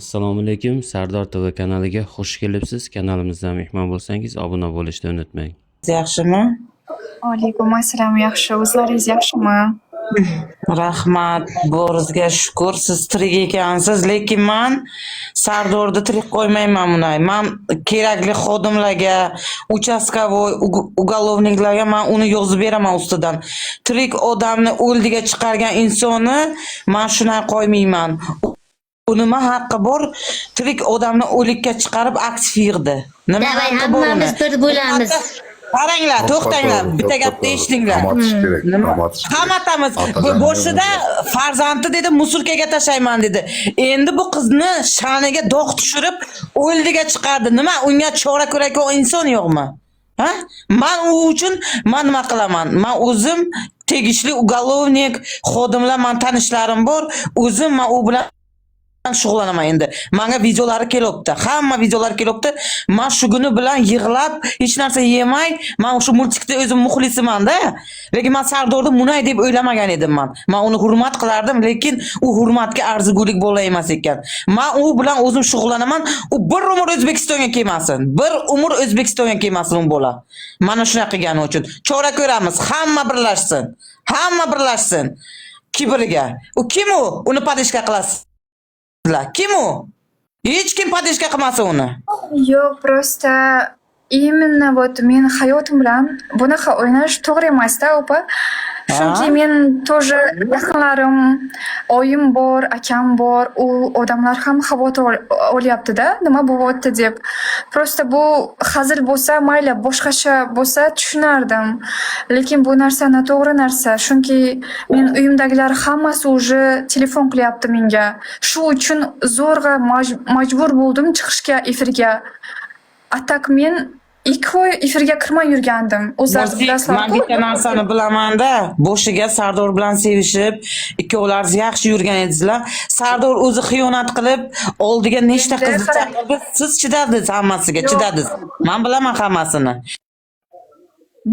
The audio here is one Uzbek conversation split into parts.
Assalomu alaykum. Sardor TV kanaliga xush kelibsiz. Kanalimizga mehmon bo'lsangiz, obuna bo'lishni unutmang. Yaxshimi? Alaykum assalom, yaxshi. O'zlaringiz yaxshimi? Rahmat, Bo'rizga shukur, siz tirik ekansiz, lekin men Sardorni tirik qo'ymayman bunday. Men kerakli xodimlarga, uchastkovoy, ugolovniklarga men uni yozib beraman ustidan. Tirik odamni o'ldiga chiqargan insonni men shunday qo'ymayman. Nima haqqi bor? Tirik odamni o'likka chiqarib aktiv yig'di. Nima Davay, haqqi bor? hammamiz bir bo'lamiz. Qaranglar, to'xtanglar, bitta gapni eshitinglar. Qamatish kerak. Qamatamiz. Boshida farzandi dedi, musulkaga tashlayman dedi. Endi bu qizni sha'niga dog' tushirib, o'ldiga chiqardi. Nima? Unga chora ko'rayotgan inson yo'qmi? Ha? Men u uchun men nima qilaman? Men o'zim tegishli ugolovnik, xodimlar, men tanishlarim bor. O'zim men u bilan shug'ullanaman endi. Menga videolari kelyapti. Hamma videolar kelyapti. Men shu kuni bilan yig'lab, hech narsa yemay, men o'sha multikda o'zim muxlisiman-da. Lekin men Sardorni munay deb o'ylamagan edim men. Men uni hurmat qilardim, lekin u hurmatga arzigulik bo'la emas ekan. Men u bilan o'zim shug'ullanaman. U bir umr O'zbekistonga kelmasin. Bir umr O'zbekistonga kelmasin u bola. Mana shunday qilgani uchun chora ko'ramiz. Hamma birlashsin. Hamma birlashsin. Kibriga. U kim u? Uni padishka qilasiz. Kim u? Hech kim padishka qilmasa uni. Yo'q, просто именно вот men hayotim bilan bunaqa o'ynash to'g'ri emas-da, opa. Chunki men тоже yaqinlarim, oyim bor, akam bor, u odamlar ham xavotir olyapti-da, nima bo'lyapti deb. Просто bu hazil bo'lsa, mayli, boshqacha bo'lsa tushunardim. Lekin bu narsa noto'g'ri narsa, chunki men uyimdagilar hammasi уже telefon qilyapti menga. Shu uchun zo'rg'a majbur bo'ldim chiqishga efirga. Atak men 2 oy efirga kirmay yurgandim. O'zlaringiz bilasizlar. Men bitta narsani bilaman-da, boshiga Sardor bilan sevishib, ikkovlaringiz yaxshi yurgan edingizlar. Sardor o'zi xiyonat qilib, oldiga nechta qizni chaqirdi, siz chidadingiz hammasiga, chidadingiz. Men bilaman hammasini.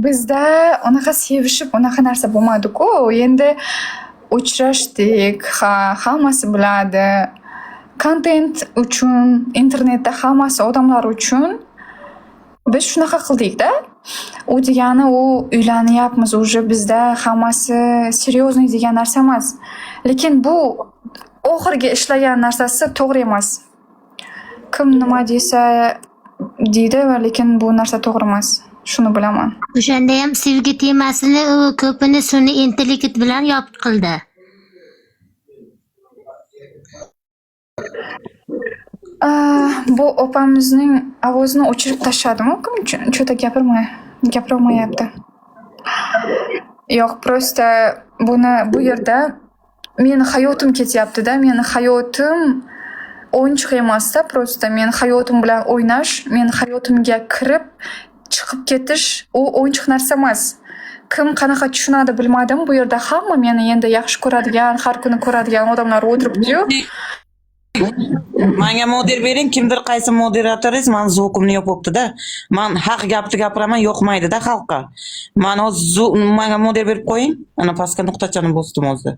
Bizda unaqa sevishib, unaqa narsa bo'lmadi-ku. Endi uchrashdik, hammasi biladi. Kontent uchun, internetda hammasi odamlar uchun biz shunaqa qildik-da. U degani u uylanyapmiz, уже bizda hammasi seriozniy degan narsa emas. Lekin bu oxirgi ishlagan narsasi to'g'ri emas. Kim nima desa deydi, lekin bu narsa to'g'ri emas. Shuni bilaman. O'shanda ham sevgi temasini u ko'pini sun'iy intellekt bilan yopib qildi. Bu opamizning ovozini o'chirib tashladim, cho'ta gapirmayapti. Yo'q, просто bu yerda meni hayotim ketyapti-da, meni hayotim o'yinchoq emas-da, просто men hayotim bilan o'ynash, men hayotimga kirib chiqib ketish u o'yinchoq narsa emas. Kim qanaqa tushunadi bilmadim, bu yerda hamma meni endi yaxshi ko'radigan, har kuni ko'radigan odamlar o'tiribdi-yu. Menga model bering, kimdir qaysi moderatoriz men zo'qimni yopibdi-da. Men haq gapni gapiraman, yoqmaydi-da xalqqa. Men hozir menga model berib qo'ying. Ana pastga nuqtachani bosdim hozir.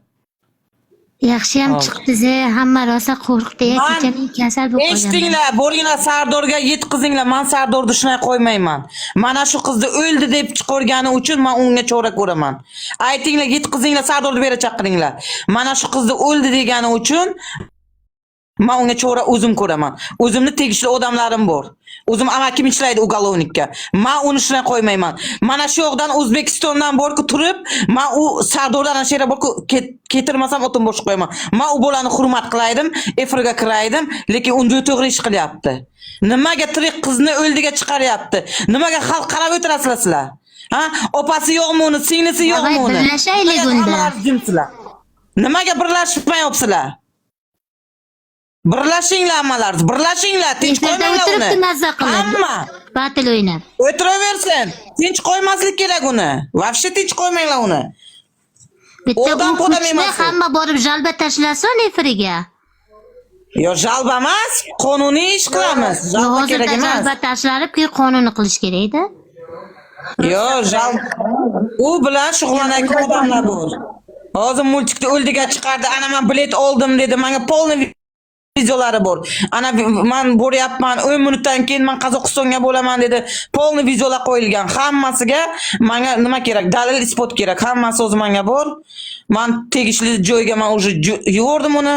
Yaxshi ham chiqdi, hamma rosa qo'rqdi, kechaning kasal bo'lib qolgan. Eshitinglar, boringlar Sardorga yetkazinglar. Men Sardorni shunday qo'ymayman. Mana shu qizni o'ldi deb chiqargani uchun men unga chora ko'raman. Aytinglar, yetkazinglar, Sardorni bera chaqiringlar. Mana shu qizni o'ldi degani uchun men unga chora o'zim ko'raman. O'zimni tegishli odamlarim bor. O'zim amakim ishlaydi ugolovnikka. Men uni shunday qo'ymayman. Mana shu yoqdan O'zbekistondan borku turib, men u Sardordan shera borku ketirmasam o'tin bosh qo'yaman. Men u bolani hurmat qilaydim, efirga kiraydim, lekin unda to'g'ri ish qilyapti. Nimaga tirik qizni o'ldiga chiqaryapti? Nimaga xalq qarab o'tirasizlar sizlar? Ha? Opasi yo'qmi uni, singlisi yo'qmi uni? Birlashaylik unda. Nimaga birlashmayapsizlar? Birlashinglar hammalarsiz, birlashinglar, tinch qo'ymanglar uni. Hamma batil o'ynab. O'tiraversin. Tinch qo'ymaslik kerak uni. Vobshe tinch qo'ymanglar uni. Bitta odam emas. Hamma borib jalba tashlasin efiriga. Yo, jalba emas, qonuniy ish qilamiz. Jalba kerak emas. Jalba tashlanib, keyin qonuniy qilish kerak-da. Yo, u bilan shug'ullanayotgan odamlar bor. Hozir multikda o'ldiga chiqardi, ana men bilet oldim dedi. Menga polni videolari bor. Ana men boryapman 10 minutdan keyin men Qozog'istonga bo'laman dedi. Polni videolar qo'yilgan. Hammasiga menga nima kerak? Dalil isbot kerak. Hammasi o'zi menga bor. Men tegishli joyga men уже yubordim uni.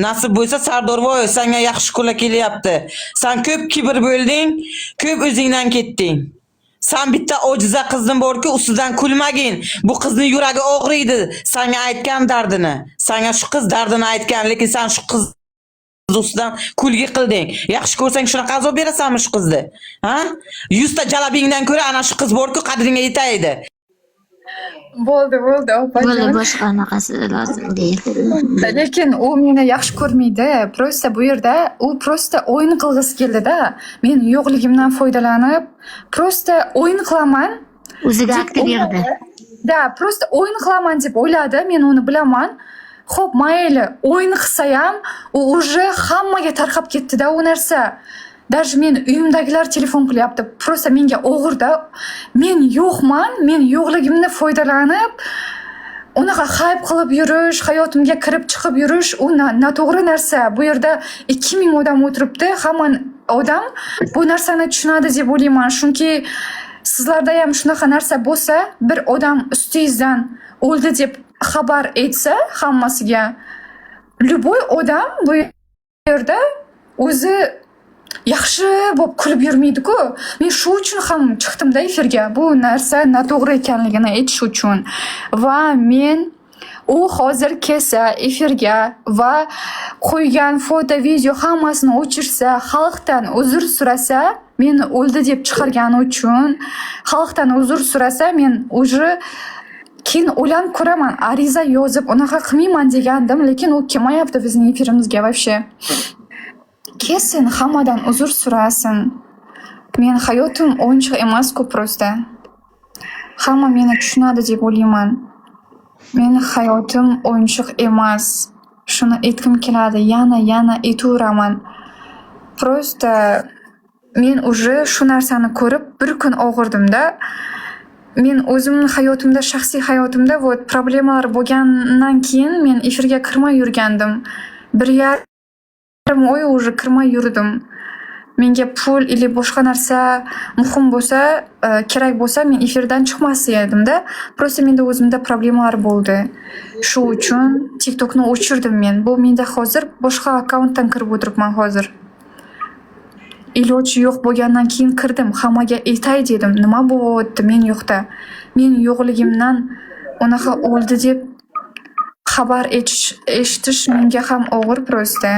Nasib bo'lsa Sardorvoy, senga yaxshi kunlar kelyapti. Sen ko'p kibr bo'lding, ko'p o'zingdan ketding. Sen bitta ojiza qizning borki, ustidan kulmagin. Bu qizning yuragi og'riydi. Senga aytgan dardini. Senga shu qiz dardini aytgan, lekin sen shu qiz ustidan kulgi qilding. Yaxshi ko'rsang shunaqa azob berasanmi shu qizni? Ha? 100 ta jalabingdan ko'ra ana shu qiz borku qadringga yetaydi. Bo'ldi, opajon. Bo'ldi, boshqa anaqasi lozim deyil. Lekin u meni yaxshi ko'rmaydi. Prosta bu yerda u prosta o'yin qilg'isi keldi-da. Men yo'qligimdan foydalanib, prosta o'yin qilaman. O'ziga aktiv berdi. Da, prosta o'yin qilaman deb o'yladi. Men uni bilaman. Xo'p, mayli, o'yin qilsa ham, u уже hammaga tarqab ketdi-da u narsa. Даже men uyimdagilar telefon qilyapti. Prosta menga og'irda. Men yo'qman, men yo'qligimni foydalanib, unaqa hype qilib yurish, hayotimga kirib chiqib yurish, u noto'g'ri narsa. Bu yerda 2000 odam o'tiribdi. Hamma odam bu narsani tushunadi deb o'ylayman. Chunki sizlarda ham shunaqa narsa bo'lsa, bir odam ustingizdan o'ldi deb xabar etsa hammasiga, любой odam bu yerda o'zi yaxshi bo'lib kulib yurmaydi-ku. Men shu uchun ham chiqdim-da efirga. Bu narsa noto'g'ri ekanligini aytish uchun. Va men u hozir kelsa efirga va qo'ygan foto, video hammasini o'chirsa, xalqdan uzr so'rasa, meni o'ldi deb chiqargani uchun xalqdan uzr so'rasa, men уже keyin o'ylanib ko'raman, ariza yozib unaqa qilmayman degandim, lekin u kelmayapti bizning efirimizga вообще. Kelsin, hammadan uzr so'rasin. Men hayotim o'yinchoq emas-ku prosta. Hamma meni tushunadi deb o'ylayman. Meni hayotim o'yinchoq emas. Shuni aytkim keladi, yana aytaveraman. Prosta men уже shu narsani ko'rib bir kun og'irdim-da. Men o'zimning hayotimda, shaxsiy hayotimda problemalar bo'lgandan keyin men efirga kirmay yurgandim. 1,5 oy уже kirmay yurdim. Menga pul или boshqa narsa muhim bo'lsa, kerak bo'lsa, men efirdan chiqmas edim-da. Prosta menda o'zimda problemalar bo'ldi. Shu uchun TikTokni o'chirdim men. Bu menda hozir boshqa akkauntdan kirib o'tiribman hozir. Iloji yo'q bo'lgandan keyin kirdim. Hammaga aytay dedim. Nima bo'lyapti men yo'qda? Men yo'qligimdan unaqa o'ldi deb xabar eshitish menga ham og'ir prosta.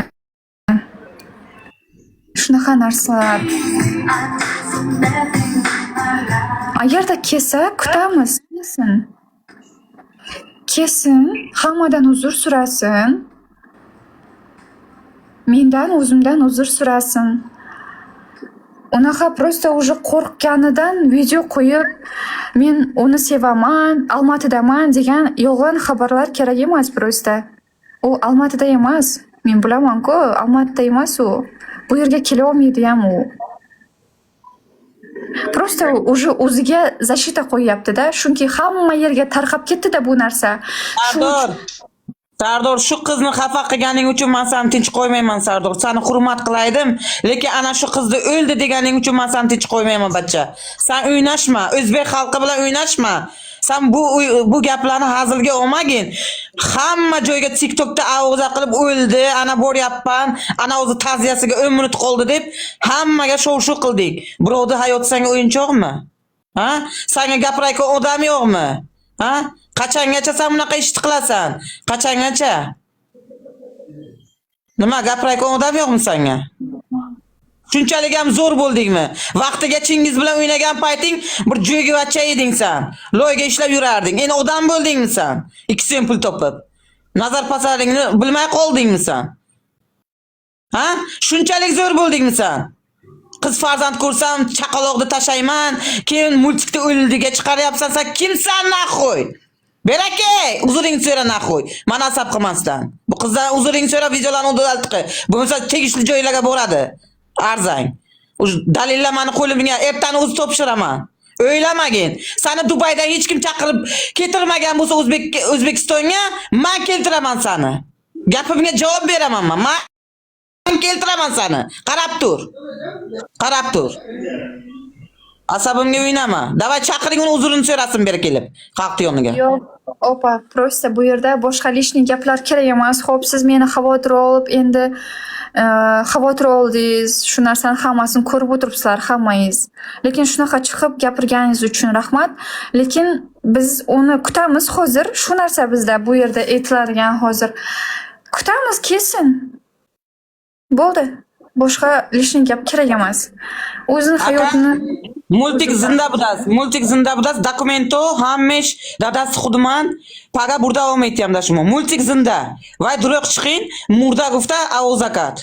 Shunaqa narsalar. Agarda kelsa, kutamiz. Kelsin, hammadan uzr so'rasin. Mendan, o'zimdan uzr so'rasin. Unaqa prosta уже qo'rqganidan video qo'yib, men uni sevaman, Olmatidaman degan yolg'on xabarlar kerak emas prosta. U Olmatida emas. Men bilaman-ku, Olmatida emas u. Bu yerga kela olmaydi ham u. Prosta уже o'ziga защита qo'yyapti-da, chunki hamma yerga tarqab ketdi-da bu narsa. Sardor, shu qizni xafa qilganing uchun men seni tinch qo'ymayman, Sardor. Seni hurmat qilaydim, lekin ana shu qizni o'ldi deganing uchun men seni tinch qo'ymayman, bachcha. Sen o'ynashma, o'zbek xalqi bilan o'ynashma. Sen bu gaplarni hazilga olmagin. Hamma joyga TikTokda avza qilib o'ldi, ana boryapman, ana o'zi ta'ziyasiga 10 minut qoldi deb hammaga shov-shuv qildik. Birovning hayoti senga o'yinchoqmi? Ha? Senga gapirayotgan odam yo'qmi? Ha? Qachongacha sen bunaqa ish qilasan? Qachongacha? Nima gapirayotgan odam yo'qmi senga? Shunchalik ham zo'r bo'ldingmi? Vaqtiga Chingiz bilan o'ynagan payting bir jo'givachcha eding sen. Loyga ishlab yurarding. Endi odam bo'ldingmi sen? 2 so'm pul topib. Nazar pasaringni bilmay qoldingmi sen? Ha? Shunchalik zo'r bo'ldingmi sen? Qiz farzand ko'rsam chaqaloqni tashlayman, keyin multikda o'ldiga chiqaryapsan. Sen kimsan naxo'y? Beraka, uzuring so'ra naxo'y. Mana asab qilmasdan. Bu qizdan uzuring so'ra videolarni o'daltqi. Bo'lmasa tegishli joylarga boradi. Arzang. Dalillar meni qo'limga ertani o'z topshiraman. O'ylamagin. Seni Dubaydan hech kim chaqirib keltirmagan bo'lsa O'zbekistonga, men keltiraman seni. Gapimga javob beraman men. keltiraman seni. Qarab tur. Qarab tur. Asabimga o'ynama. Davay chaqiring uni uzurini so'rasin beri kelib. Xalqning yoniga. Yo'q, opa, prosta bu yerda boshqa lishni gaplar kerak emas. Xo'p, siz meni xavotir olib, endi xavotir oldingiz. Shu narsani hammasini ko'rib o'tiribsizlar hammangiz. Lekin shunaqa chiqib gapirganingiz uchun rahmat. Lekin biz uni kutamiz hozir. Shu narsa bizda bu yerda aytiladigan hozir. Kutamiz kelsin. Bo'ldi. Boshqa lishni gap kerak emas. O'zini hayotini Multik zinda budas, dokumento, hammish, dadasi xuduman, paga burada davom etyapti shuma. Multik zinda. Vay duruq chiqing, murda gufta auzakat.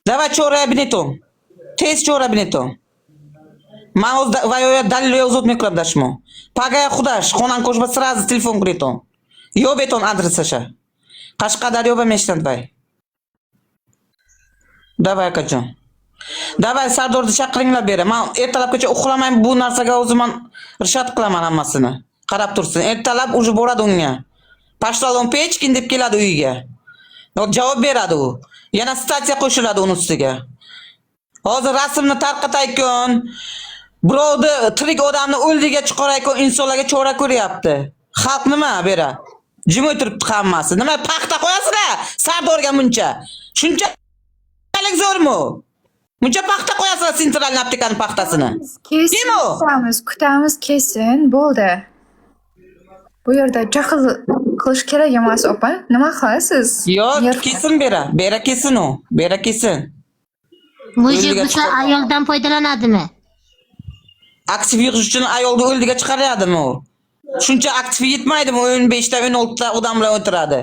Давай chora binetom. Tez chora binetom. Man o'z vay dalil yozib meklab dashmo. Paga xudash, xonan ko'shba сразу telefon qilitom. Yo beton adresasha. Qashqadaryo va Meshtant vay. Давай akajon. Davay Sardorni chaqiringlar beri. Men ertalabgacha uxlamayman bu narsaga o'zim irshat qilaman hammasini. Qarab tursin. Ertalab уже boradi unga. Pashtalon pechkin deb keladi uyiga. Javob beradi u. Yana statsiya qo'shiladi uning ustiga. Hozir rasmni tarqataykan. Birovni tirik odamni o'ldiga chiqaraykan, insonlarga chora ko'ryapti. Xalq nima bera? Jim o'tiribdi hammasi. Nima paxta qo'yasizlar? Sardorga muncha. Shunchalik zo'rmi? Muncha paxta qo'yasizlar Central Aptekani paxtasini. Kutamiz kelsin, bo'ldi. Bu yerda jahl qilish kerak emas, opa. Nima qilasiz? Yo'q, kelsin bera kelsin u. Bera kelsin. Mujib bo'lsa ayoldan foydalanadimi? Aktiv yig'ish uchun ayolni o'ldiga chiqaradimi u? Shuncha aktiv yetmaydimi? 15 ta 16 ta odamlar o'tiradi.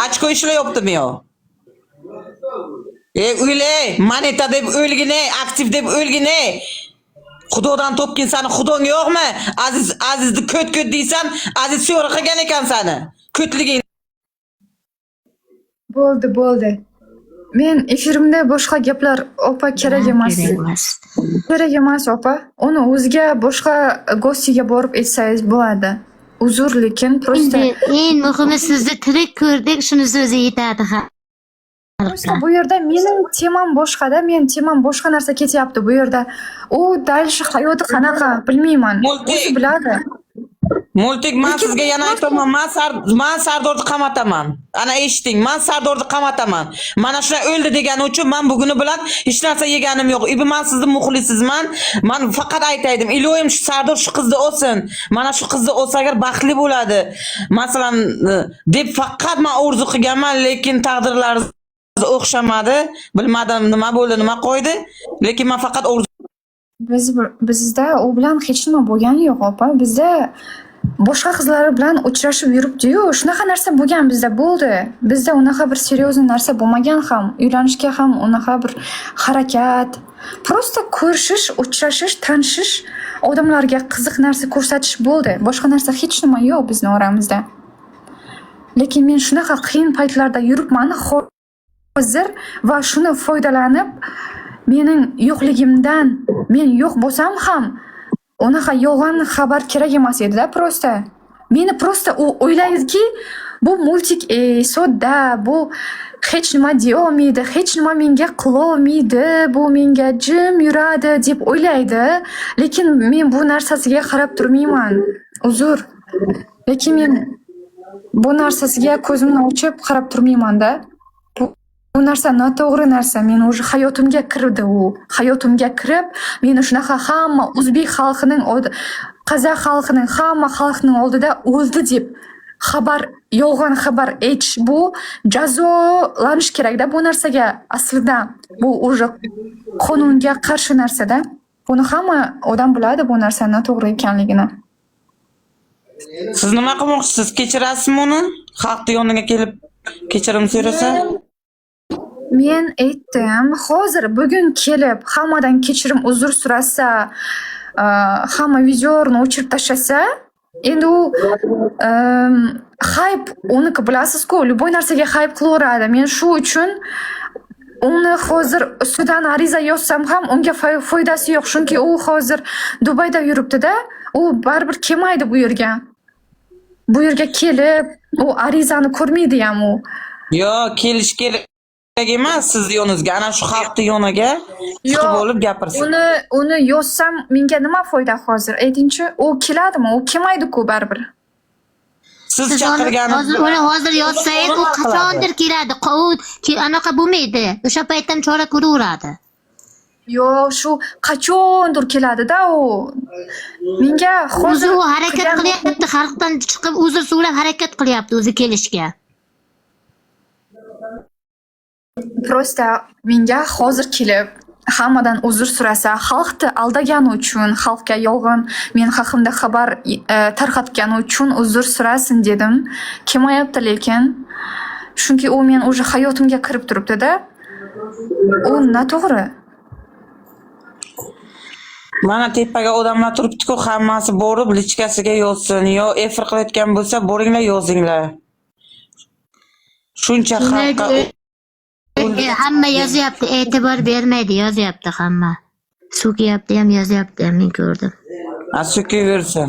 Ochko ishlayaptimi yo? O'yle, moneta deb o'lgine, aktiv deb o'lgine. Xudodan topkin seni xudong yo'qmi? Azizni ko't deysan, Aziz so'ra qilgan ekan seni. Ko'tliging. Bo'ldi. Men efirimda boshqa gaplar opa kerak emas. Kerak emas opa. Uni o'ziga boshqa gostiga borib aytsangiz bo'ladi. Uzr, lekin prosta Eng muhimi sizni tirik ko'rdik, shunisi o'zi yetadi ha. Bu yerda mening temam boshqada, men temam boshqa narsa ketyapti bu yerda. U dalish hayoti qanaqa bilmayman. O'zi biladi. Multik men sizga yana aytaman, men Sardorni qamataman. Ana eshiting, men Sardorni qamataman. Mana shuna o'ldi degani uchun men buguni bilan hech narsa yeganim yo'q. Ibi men sizni muxlisizman. Men faqat aytaydim, iloyim shu Sardor shu qizni olsin. Mana shu qizni olsa agar baxtli bo'ladi. Masalan, deb faqat men orzu qilganman, lekin taqdirlar o'xshamadi. Bilmadim nima bo'ldi, nima qo'ydi. Lekin men faqat bizda u bilan hech nima bo'lgani yo'q, opa. Bizda boshqa qizlar bilan uchrashib yuribdi-yu, shunaqa narsa bo'lgan bizda bo'ldi. Bizda unaqa bir seryozni narsa bo'lmagan ham, uylanishga ham unaqa bir harakat. Prosta ko'rishish, uchrashish, tanishish, odamlarga qiziq narsa ko'rsatish bo'ldi. Boshqa narsa hech nima yo'q bizning oramizda. Lekin men shunaqa qiyin paytlarda yuribman hozir va shuni foydalanib mening yo'qligimdan men yo'q bo'lsam ham unaqa yolg'on xabar kerak emas edi-da prosta. Meni prosta u o'ylaydiki, bu multik sodda, bu hech nima deya olmaydi, hech nima menga qila olmaydi, bu menga jim yuradi deb o'ylaydi. Lekin men bu narsasiga qarab turmayman. Uzr. Lekin men bu narsasiga ko'zimni ochib qarab turmayman-da. Bu narsa noto'g'ri narsa. Men o'zi hayotimga kirdi u. Hayotimga kirib, meni shunaqa hamma o'zbek xalqining, qozoq xalqining, hamma xalqning oldida o'ldi deb xabar, yolg'on xabar aytish bu jazolanish kerak-da bu narsaga. Aslida bu o'zi qonunga qarshi narsa-da. Buni hamma odam biladi bu narsa noto'g'ri ekanligini. Siz nima qilmoqchisiz? Kechirasizmi uni? Xalqning yoniga kelib kechirim so'rasa? Men aytdim, hozir bugun kelib hammadan kechirim uzr so'rasa, hamma videoni o'chirib tashlasa, endi u hype uniki bilasiz-ku, любой narsaga hype qilaveradi. Men shu uchun uni hozir ustidan ariza yozsam ham unga foydasi yo'q, chunki u hozir Dubayda yuribdi-da, u baribir kelmaydi bu yerga. Bu yerga kelib, u arizani ko'rmaydi ham u. Yo'q, kelish kerak. emas sizni yoningizga, ana shu xalqni yoniga chiqib olib gapirsin. Uni yozsam menga nima foyda hozir? Aytingchi, u keladimi? U kelmaydi-ku baribir. Siz chaqirganingiz uni hozir yozsangiz, u qachondir keladi. U anaqa bo'lmaydi. O'sha paytdan chora ko'raveradi. Yo'q, shu qachondir keladi-da u. Menga hozir u harakat qilyapti, xalqdan chiqib uzr so'rab harakat qilyapti o'zi kelishga. Prosta menga hozir kelib hammadan uzr so'rasa, xalqni aldagani uchun, xalqga yolg'on men haqimda xabar tarqatgani uchun uzr so'rasin dedim. Kelmayapti lekin. Chunki u men o'zi hayotimga kirib turibdi-da. U noto'g'ri. Mana tepaga odamlar turibdi-ku, hammasi borib lichkasiga yozsin, yo efir qilayotgan bo'lsa, boringlar yozinglar. Shuncha xalqqa hamma yozyapti, e'tibor bermaydi, yozyapti hamma. So'kiyapti ham, yozyapti ham, men ko'rdim. So'kiyversin.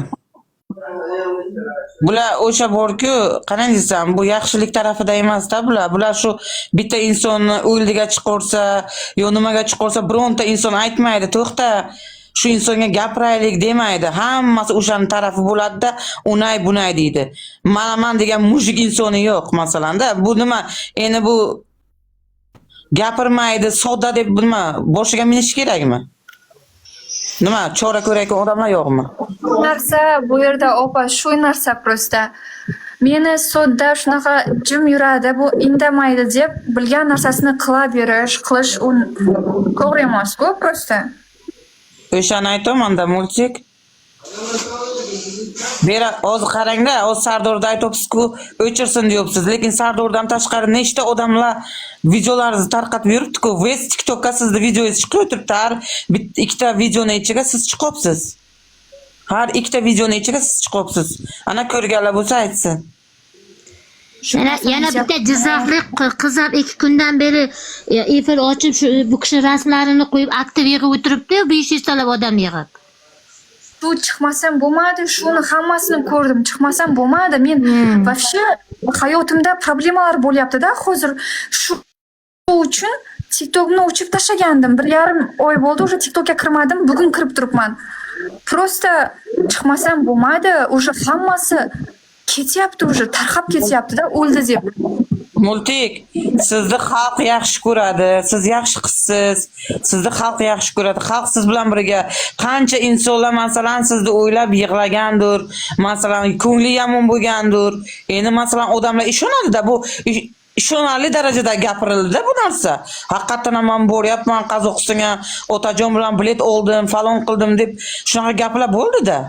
Bular o'sha borku, qanday desam, bu yaxshilik tarafida emas-da bular. Bular shu bitta insonni o'ldiga chiqarsa, yo nimaga chiqarsa, bironta inson aytmaydi, to'xta, shu insonga gapiraylik demaydi. Hammasi o'shaning tarafi bo'ladi-da, unay bunay deydi. Men degan mujik insoni yo'q, masalanda. Bu nima? Endi bu gapirmaydi, sodda deb nima, boshiga minish kerakmi? Nima, chora ko'rayotgan odamlar yo'qmi? Narsa bu yerda opa, shu narsa prosta. Meni sodda shunaqa jim yuradi, bu indamaydi deb bilgan narsasini qilish u to'g'ri emas-ku prosta. O'shani aytaman-da, multik. Bera hozir qarangda, hozir Sardorda aytibsiz-ku, o'chirsin deyapsiz, lekin Sardordan tashqari nechta odamlar videolaringizni tarqatib yuribdi-ku. Vez TikTokka sizning videongiz chiqib o'tiribdi. Har ikkita videoning ichiga siz chiqyapsiz. Har ikkita videoning ichiga siz chiqyapsiz. Ana ko'rganlar bo'lsa aytsin. Yana bitta Jizzaxlik qiz ham 2 kundan beri efir ochib shu bu kishi rasmlarini qo'yib aktiv yig'ib o'tiribdi, 500 talab odam yig'ib. Bu chiqmasam bo'lmadi, shuni hammasini ko'rdim. Chiqmasam bo'lmadi. Men вообще hayotimda problemalar bo'lyapti-da, hozir shu uchun TikTokni o'chirib tashlagandim. 1,5 oy bo'ldi, o'sha TikTokka kirmadim, bugun kirib turibman. Prosta chiqmasam bo'lmadi, o'sha hammasi ketyapti, o'sha tarqab ketyapti-da, o'ldi deb. Multik, sizni xalq yaxshi ko'radi, siz yaxshi qizsiz, sizni xalq yaxshi ko'radi. Xalq siz bilan birga qancha insonlar masalan sizni o'ylab yig'lagandir, masalan ko'ngli yomon bo'lgandir. Endi masalan odamlar ishonadi-da, bu ishonarli darajada gapirildi bu narsa. Haqiqatan ham men boryapman Qozog'istonga, otajon bilan bilet oldim, falon qildim deb shunaqa gaplar bo'ldi-da.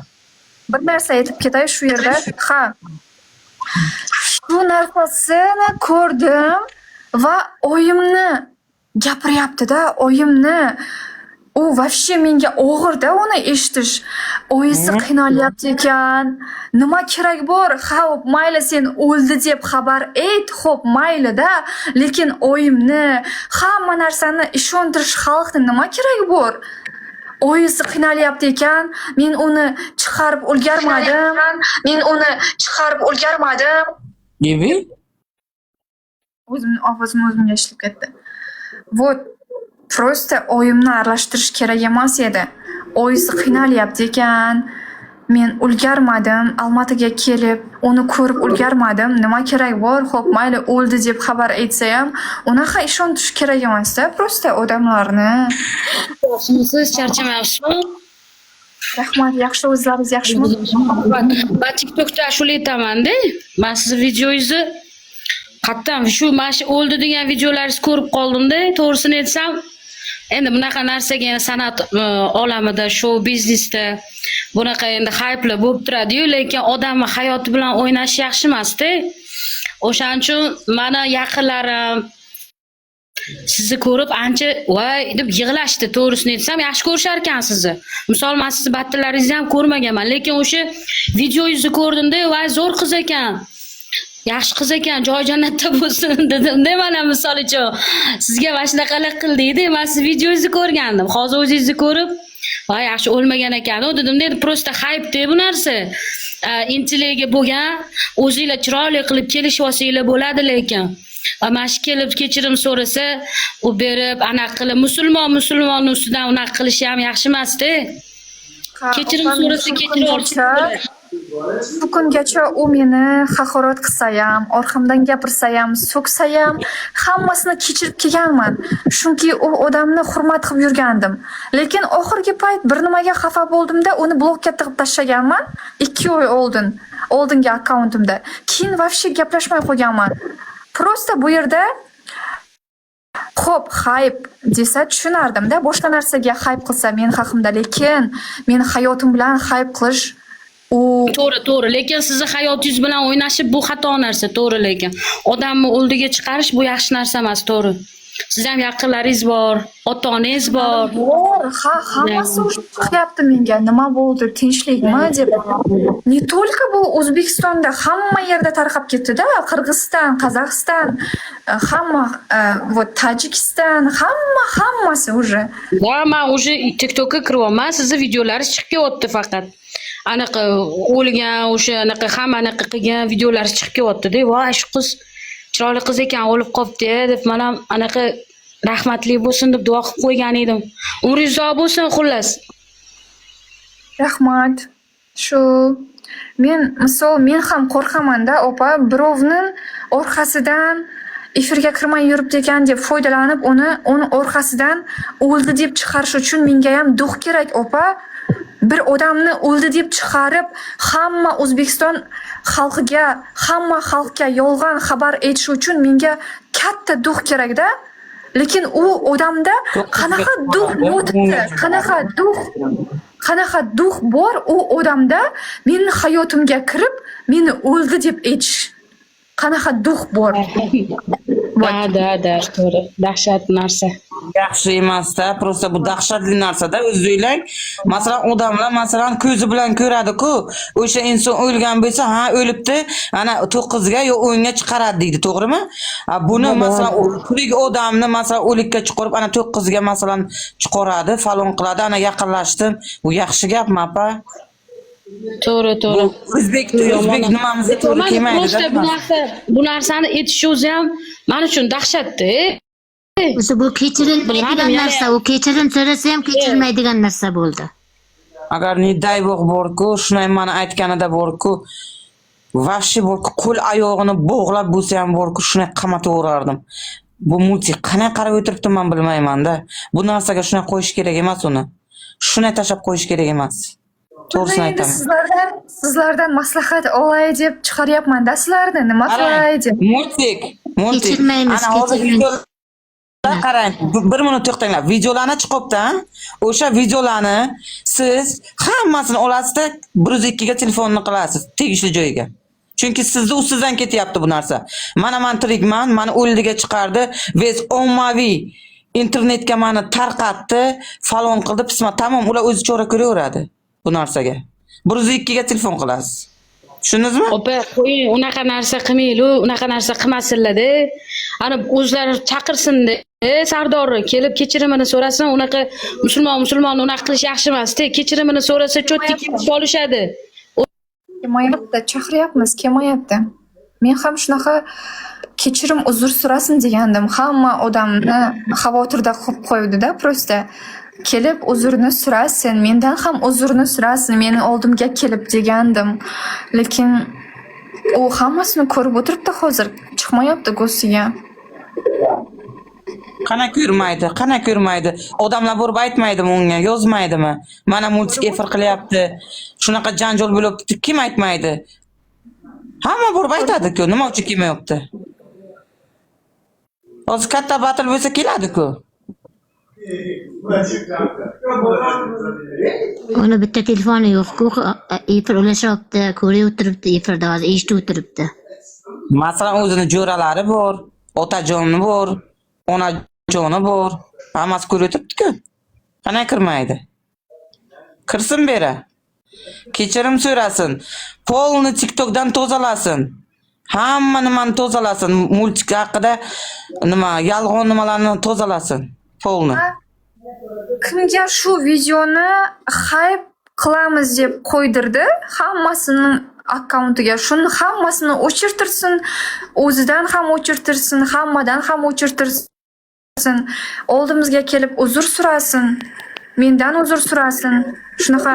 Bir narsa aytib ketay shu yerda. Ha. Shu narsasini ko'rdim va oyimni gapiryapti-da, oyimni. U вообще menga og'ir-da uni eshitish. Oyisi qiynalyapti ekan. Nima kerak bor? Xo'p, mayli sen o'ldi deb xabar ayt, xo'p, mayli-da, lekin oyimni hamma narsani ishontirish xalqni nima kerak bor? Oyisi qiynalyapti ekan, men uni chiqarib ulgarmadim. Gibi? O'zimga ishlab ketdi. Вот, prosta oyimni aralashtirish kerak emas edi. Oyisi qiynalyapti ekan, men ulgarmadim, Almatiga kelib, uni ko'rib ulgarmadim. Nima kerak bor? Xo'p, mayli o'ldi deb xabar aytsa ham, unaqa ishontirish kerak emas-da, prosta odamlarni. Siz charchamayapsizmi? Rahmat, yaxshi, o'zlaringiz yaxshimi? Ben TikTokda ashula aytaman-da. Men sizni videongizni qattan shu mana shu o'ldi degan videolaringizni ko'rib qoldim-da, to'g'risini aytsam, endi bunaqa narsaga san'at olamida, show biznesda bunaqa endi hype'lar bo'lib turadi-yu, lekin odamning hayoti bilan o'ynash yaxshi emas-da. O'shaning uchun meni yaqinlarim sizni ko'rib ancha voy deb yig'lashdi, to'g'risini aytsam, yaxshi ko'rishar ekan sizni. Misol men sizni battalaringizni ham ko'rmaganman, lekin o'sha videongizni ko'rdim-da, voy zo'r qiz ekan. Yaxshi qiz ekan, joy jannatda bo'lsin dedim-da, mana misol uchun sizga mana shunaqalar qildi-da, men siz videongizni ko'rgandim. Hozir o'zingizni ko'rib, voy yaxshi o'lmagan ekan-ku dedim-da, prosta hype-da bu narsa. Intellektiga bo'lgan, o'zingizlar chiroyli qilib kelishib olsanglar bo'ladi, lekin Mana shu kelib kechirim so'rasa, u berib anaqa qilib musulmonni ustidan unaqa qilish ham yaxshi emas-da. Kechirim so'rasa kechirib olsin. Shu kungacha u meni haqorat qilsa ham, orqamdan gapirsa ham, so'ksa ham, hammasini kechirib kelganman. Chunki u odamni hurmat qilib yurgandim. Lekin oxirgi payt bir nimaga xafa bo'ldimda, uni blokka tiqib tashlaganman 2 oy oldingi akkauntimda. Keyin vobshe gaplashmay qo'yganman. Prosta bu yerda xo'p, hayp desa tushunardim-da, boshqa narsaga hayp qilsa men haqimda, lekin men hayotim bilan hayp qilish To'g'ri, lekin sizni hayotingiz bilan o'ynashib bu xato narsa, to'g'ri, lekin odamni o'ldiga chiqarish bu yaxshi narsa emas, to'g'ri. Siz ham yaqinlaringiz bor, ota-onangiz bor. Hammasi chiqyapti menga, nima bo'ldi, tinchlikmi deb. Ne только bu O'zbekistonda, hamma yerda tarqab ketdi-da, Qirg'iziston, Qozog'iston, hamma Tojikiston, hammasi уже. Va men уже TikTokka kiryapman, sizni videolaringiz chiqib kelyapti faqat. Anaqa o'lgan, o'sha anaqa hamma anaqa qilgan videolar chiqib kelyapti-da. Voy, shu qiz chiroyli qiz ekan, o'lib qopti deb men ham anaqa rahmatli bo'lsin deb duo qilib qo'ygan edim. Umringiz uzoq bo'lsin xullas. Rahmat. Shu men ham qo'rqaman-da, opa, birovning orqasidan efirga kirmay yuribdi ekan deb foydalanib, uni orqasidan o'ldi deb chiqarish uchun menga ham duh kerak, opa. Bir odamni o'ldi deb chiqarib, hamma O'zbekiston xalqiga, hamma xalqqa yolg'on xabar aytish uchun menga katta duh kerak-da. Lekin u odamda qanaqa duh o'tibdi, qanaqa duh bor u odamda, meni hayotimga kirib, meni o'ldi deb aytish. Qanaqa duh bor? Da, to'g'ri. Dahshat narsa. Yaxshi emas-da, prosta bu dahshatli narsa-da, o'zinglar. Masalan, odamlar masalan ko'zi bilan ko'radi-ku, o'sha inson o'lgan bo'lsa, ha, o'libdi, ana 9ga yo 10ga chiqaradi deydi, to'g'rimi? Buni masalan tirik odamni masalan o'likka chiqarib, ana 9ga masalan chiqaradi, falon qiladi, ana yaqinlashdim. Bu yaxshi gapmi, apa? To'g'ri. O'zbek nimamizga to'g'ri kelmaydi-da. Bu narsani aytish o'zi ham men uchun dahshatda. O'zi bu kechirilmaydigan narsa, u kechirim so'rasa ham kechirilmaydigan narsa bo'ldi. Agar niday bor-ku, shunday mana aytganida bor-ku, vahshiy bor-ku, qo'l oyog'ini bog'lab bo'lsa ham bor-ku, shunday qamataverardim. Bu multi qanday qarab o'tiribdi men bilmayman-da. Bu narsaga shunday qo'yish kerak emas uni. Shunday tashab qo'yish kerak emas. To'g'risini aytaman. Sizlardan maslahat olay deb chiqaryapman-da sizlarni, nima qilay deb. Multik. Kechirmaymiz, kechirmaymiz. Qarang, bir minut to'xtanglar. Videolarni chiqibdi, o'sha videolarni siz hammasini olasizda 102 ga telefonni qilasiz, tegishli joyiga. Chunki sizni ustingizdan ketyapti bu narsa. Men tirikman, meni o'ldiga chiqardi, vez ommaviy internetga meni tarqatdi, falon qildi, pisma, tamom, ular o'zi chora ko'raveradi bu narsaga. 102 ga telefon qilasiz. Tushundingizmi? Opa, qo'ying, unaqa narsa qilmaylik, unaqa narsa qilmasinlar-da. Ana o'zlari chaqirsin-da, Sardorni kelib kechirimini so'rasin, unaqa musulmon unaqa qilish yaxshi emas-da. Kechirimini so'rasa cho'tga kelib olishadi. Kelmayapti, chaqiryapmiz, kelmayapti. Men ham shunaqa kechirim, uzr so'rasin degandim. Hamma odamni xavotirda qo'yib qo'ydi-da, prosta. Kelib uzrni so'rasin, mendan ham uzrni so'rasin, meni oldimga kelib degandim. Lekin u hammasini ko'rib o'tiribdi hozir, chiqmayapti go'siga. Qana ko'rmaydi. Odamlar borib aytmaydimi unga, yozmaydimi? Mana multik efir qilyapti. Shunaqa janjal bo'libdi, kim aytmaydi? Hamma borib aytadi-ku, nima uchun kelmayapti? Hozir katta batl bo'lsa keladi-ku. Uni bitta telefoni yo'q-ku, efir ulashyapti, ko'rib o'tiribdi, efirda hozir eshitib o'tiribdi. Masalan, o'zini jo'ralari bor, otajoni bor, onajoni bor. Hammasi ko'rib o'tiribdi-ku. Qanday kirmaydi? Kirsin bera. Kechirim so'rasin. Polni TikTokdan tozalasin. Hamma nimani tozalasin. Multik haqida nima, yolg'on nimalarni tozalasin. Polni. Kimga shu videoni hype qilamiz deb qo'ydirdi, hammasini akkauntiga. Shuni hammasini o'chirtirsin, o'zidan ham o'chirtirsin, hammadan ham o'chirtirsin. Oldimizga kelib uzr so'rasin, mendan uzr so'rasin. Shunaqa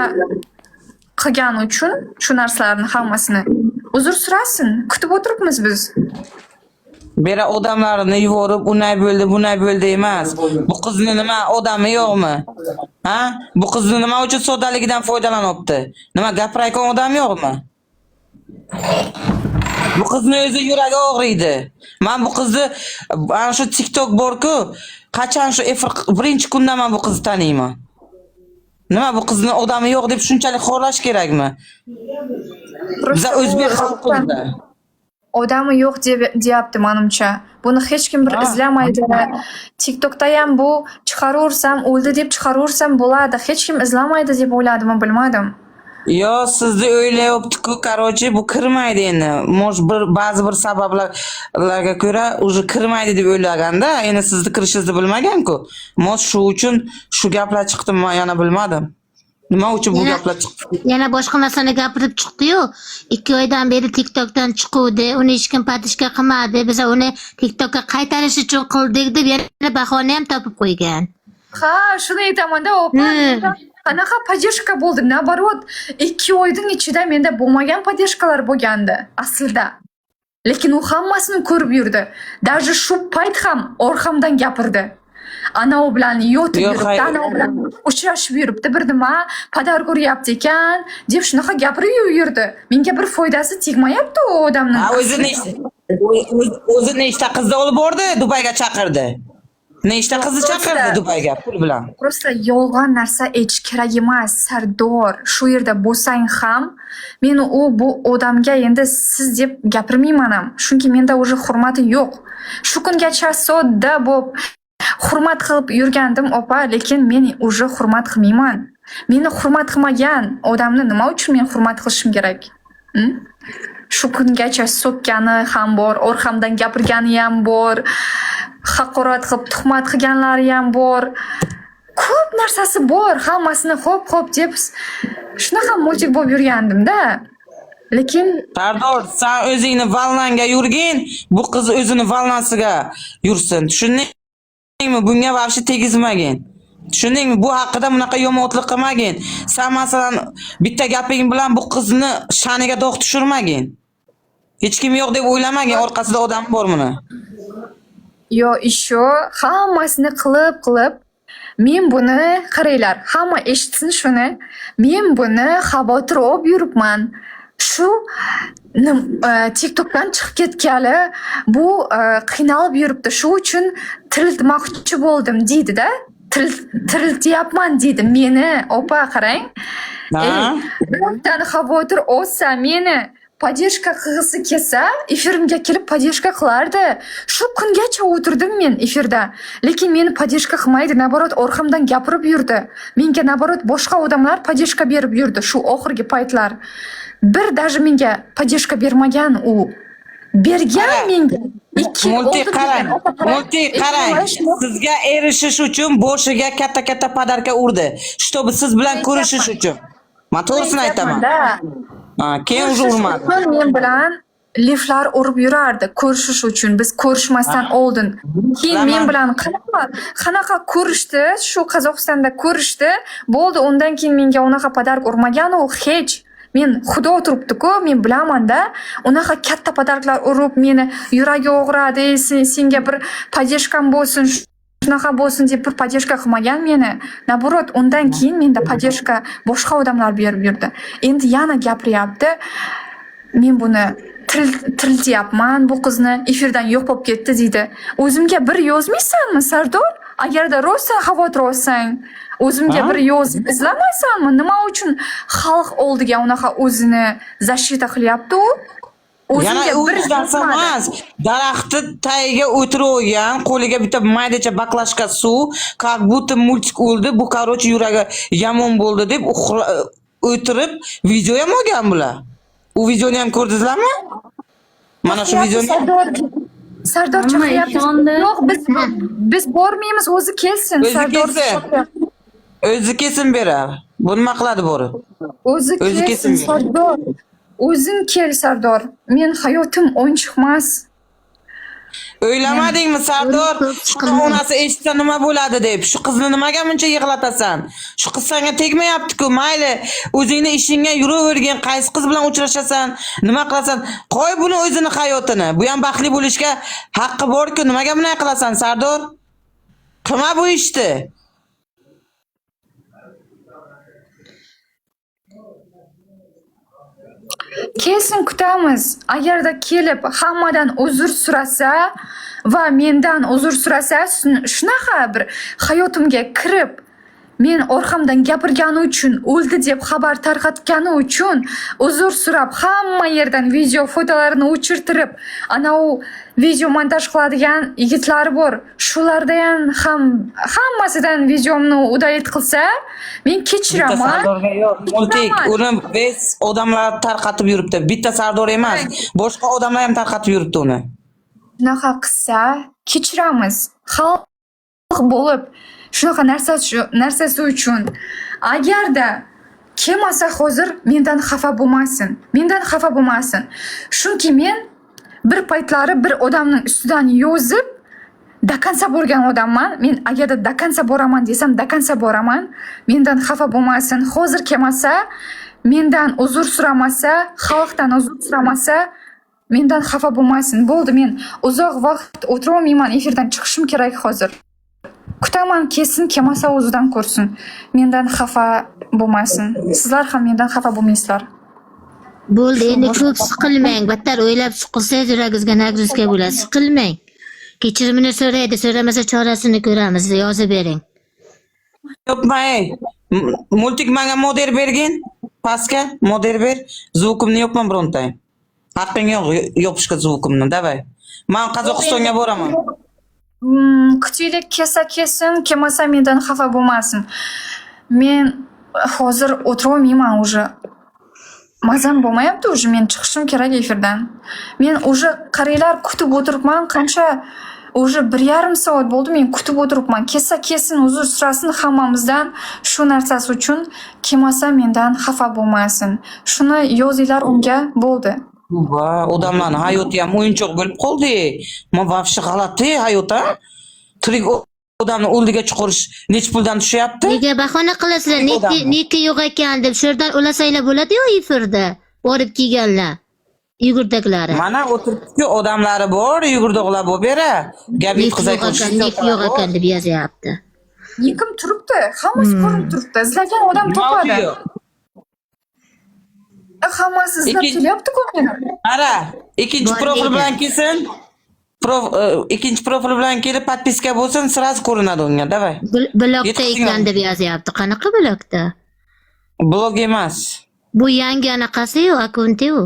qilgani uchun shu narsalarni hammasini uzr so'rasin. Kutib o'tiribmiz biz. Bera odamlarini yuborib, unay bo'ldi, bunay bo'ldi emas. Bu qizni nima odami yo'qmi? Ha? Bu qizni nima uchun soddaligidan foydalanyapti? Nima gapirayotgan odam yo'qmi? Bu qizni o'zi yuragi og'riydi. Men bu qizni ana shu TikTok bor-ku, qachon shu efir birinchi kundan men bu qizni taniyman. Nima bu qizni odami yo'q deb shunchalik xo'rlash kerakmi? Biz o'zbek xalqimizda. Odami yo'q deyapti menimcha. Buni hech kim bir izlamaydi. TikTokda ham bu chiqaraversam, o'ldi deb chiqaraversam bo'ladi. Hech kim izlamaydi deb o'yladim, bilmadim. Yo, sizni o'ylayapti-ku, qarochi bu kirmaydi endi. Mo'sh ba'zi bir sabablarga ko'ra уже kirmaydi deb o'ylaganda, endi sizni kirishingizni bilmagan-ku. Mo'sh shu uchun shu gaplar chiqdi, men yana bilmadim. Nima uchun bu gaplar chiqdi? Yana boshqa narsani gapirib chiqdi-yu. 2 oydan beri TikTokdan chiquvdi. Uni hech kim patishka qilmadi. Biz uni TikTokka qaytarish uchun qildik deb yana bahona ham topib qo'ygan. Ha, shuni aytaman-da, opa. Qanaqa podдержка bo'ldi? Nabarot, 2 oyning ichida menda bo'lmagan podдержкалар bo'lgandi aslida. Lekin u hammasini ko'rib yurdi. Даже shu payt ham orqamdan gapirdi. Ana u bilan yotib yuribdi, ana u bilan uchrashib yuribdi, bir nima podarka uryapti ekan deb shunaqa gapirib yurdi. Menga bir foydasi tegmayapti u odamning. O'zi nechta qizni olib bordi, Dubayga chaqirdi. Nechta qizni chaqirdi Dubayga pul bilan. Просто yolg'on narsa aytish kerak emas, Sardor. Shu yerda bo'lsang ham, men bu odamga endi siz deb gapirmayman ham. Chunki menda уже hurmati yo'q. Shu kungacha sodda bo'lib hurmat qilib yurgandim, opa, lekin men уже hurmat qilmayman. Meni hurmat qilmagan odamni nima uchun men hurmat qilishim kerak? Shu kungacha so'kkani ham bor, orqamdan gapirgani ham bor, haqorat qilib tuhmat qilganlari ham bor. Ko'p narsasi bor, hammasini xo'p deb shunaqa mo'jik bo'lib yurgandim-da. Lekin Sardor, sen o'zingni valnanga yurgin, bu qiz o'zini valnasiga yursin. Tushundingmi? Bunga vaqti tegizmagin. Tushundingmi? Bu haqida bunaqa yomonlik qilmagin. Sen masalan bitta gaping bilan bu qizni sha'niga dog' tushirmagin. Hech kim yo'q deb o'ylamagin, orqasida odam bor buni. Yo, isho hammasini qilib men buni qaranglar, hamma eshitsin shuni. Men buni xavotir olib yuribman. Shu TikTokdan chiqib ketgani bu qiynalib yuribdi. Shu uchun tiriltmoqchi bo'ldim deydi-da. Tiriltyapman deydi meni. Opa, qarang. Bundan xavotir olsa meni podдержка qilgisi kelsa, efirimga kelib podдержка qilardi. Shu kungacha o'tirdim men efirda. Lekin meni podдержка qilmaydi, naborot orqamdan gapirib yurdi. Menga naborot boshqa odamlar podдержка berib yurdi shu oxirgi paytlar. Bir даже menga podдержка bermagan u. Bergan menga. Multi qarang. Sizga erishish uchun boshiga katta podarka urdi. Shtobi siz bilan ko'rishish uchun. Men to'g'risini aytaman. Keyin уже urmadi. Men bilan liflar urib yurardi ko'rishish uchun. Biz ko'rishmasdan oldin. Keyin men bilan qanaqa ko'rishdi, shu Qozog'istonda ko'rishdi. Bo'ldi, undan keyin menga unaqa podarka urmagan u hech. Men xudo turibdi-ku, men bilaman-da. Unaqa katta podarklar urib meni yuragi og'radi, senga bir podдержкам bo'lsin, shunaqa bo'lsin deb bir podдержка qilmagan meni. Naborot, undan keyin menda podдержка boshqa odamlar berib yurdi. Endi yana gapiryapti. Men buni tiriltyapman, bu qizni efirdan yo'q bo'lib ketdi deydi. O'zimga bir yozmaysanmi, Sardor? Agarda rosa xavotir olsang, o'zimga bir yozib izlamaysanmi? Nima uchun xalq oldiga unaqa o'zini защита qilyapti u? Yana bir narsa emas. Daraxtni tagiga o'tirgan, qo'liga bitta maydacha baklashka suv, как будто multik o'ldi, bu qarochi yuragi yomon bo'ldi deb o'tirib video ham olgan bular. U videoni ham ko'rdingizlarmi? Mana shu videoni. Sardor chaqyapti. Yo'q, biz bormaymiz, o'zi kelsin. Sardor o'zi kelsin berar. Bu nima qiladi borib? O'zi kelsin Sardor. o'zing kel Sardor. Men hayotim o'yinchoq emas. O'ylamadingmi Sardor? ko'p Shu qilmang. onasi eshitsa nima bo'ladi deb. Shu qizni nimaga buncha yig'latasan? Shu qiz senga tegmayapti-ku, mayli. O'zingni ishingga yuravergin, qaysi qiz bilan uchrashasan, nima qilasan? Qo'y buni o'zini hayotini. Bu ham baxtli bo'lishga haqqi bor-ku, nimaga bunday qilasan Sardor? Qilma bu ishni. Kesin kutamiz. Agarda kelib hammadan uzr so'rasa va mendan uzr so'rasa, shunaqa bir hayotimga kirib, men orqamdan gapirgani uchun, o'ldi deb xabar tarqatgani uchun uzr so'rab, hamma yerdan video fotolarini o'chirtirib, ana u video montaj qiladigan yigitlar bor. Shulardan ham hammasidan videomni udayet qilsa, men Bitta kechiraman. Sardorga yo'q, multik, uni biz odamlar tarqatib yuribdi. Bitta Sardor emas, boshqa odamlar ham tarqatib yuribdi uni. Shunaqa qilsa kechiramiz. Xalq bo'lib shunaqa narsasi uchun agarda kelmasa hozir mendan xafa bo'lmasin. Mendan xafa bo'lmasin. Chunki men bir paytlari bir odamning ustidan yozib dakansa bo'lgan odamman. Men agarda dakansa boraman desam, dakansa boraman. Mendan xafa bo'lmasin. Hozir kelmasa, mendan uzr so'ramasa, xalqdan uzr so'ramasa, mendan xafa bo'lmasin. Bo'ldi, men uzoq vaqt o'tirolmayman, efirdan chiqishim kerak hozir. Kutaman, kelsin, kelmasa o'zidan ko'rsin. Mendan xafa bo'lmasin. Sizlar ham mendan xafa bo'lmaysizlar. Bo'ldi, endi ko'p siqilmang. Battar o'ylab siqilsangiz yuragingizga nagrizga bo'ladi. Siqilmang. Kechirimini so'raydi, so'ramasa chorasini ko'ramiz. Yozib bering. Yo'qmay. Multik menga moder bergin. Pastga moder ber. Zvukimni yo'qman birontay. Haqqing yo'q yopishga zvukimni, davay. Men Qozog'istonga boraman. Kutilik kelsa kelsin, kelmasa mendan xafa bo'lmasin. Men hozir o'tirolmayman уже. Mazam bo'lmayapti уже, men chiqishim kerak efirdan. Men уже qaranglar kutib o'tiribman, qancha уже 1,5 soat bo'ldi men kutib o'tiribman. Kelsa kelsin, uzr so'rasin hammamizdan shu narsasi uchun, kelmasa mendan xafa bo'lmasin. Shuni yozinglar unga, bo'ldi. Va odamlarning hayoti ham o'yinchoq bo'lib qoldi. Men vobshe g'alati hayot a. Tirik odamni o'ldiga chiqarish nech puldan tushyapti? Nega bahona qilasizlar? Neki yo'q ekan deb sherdan o'lasanglar bo'ladi-yu efirda. Borib kelganlar. Yugurdaklari. Mana o'tiribdi odamlari bor, yugurdoqlar bo'lib bera. Gap yetqizayotgan. Neki yo'q ekan deb yozyapti. Nekim turibdi, hammasi ko'rinib turibdi. Izlagan odam topadi. Hammasi izlab kelyapti-ku meni. Ara, ikkinchi profil bilan kelsin. Ikkinchi profil bilan kelib podpiska bo'lsin, sразу ko'rinadi unga, davay. Blokda ekan deb yozyapti. Qanaqa blokda? Blog emas. Bu yangi anaqasi-yu, akkaunti-yu.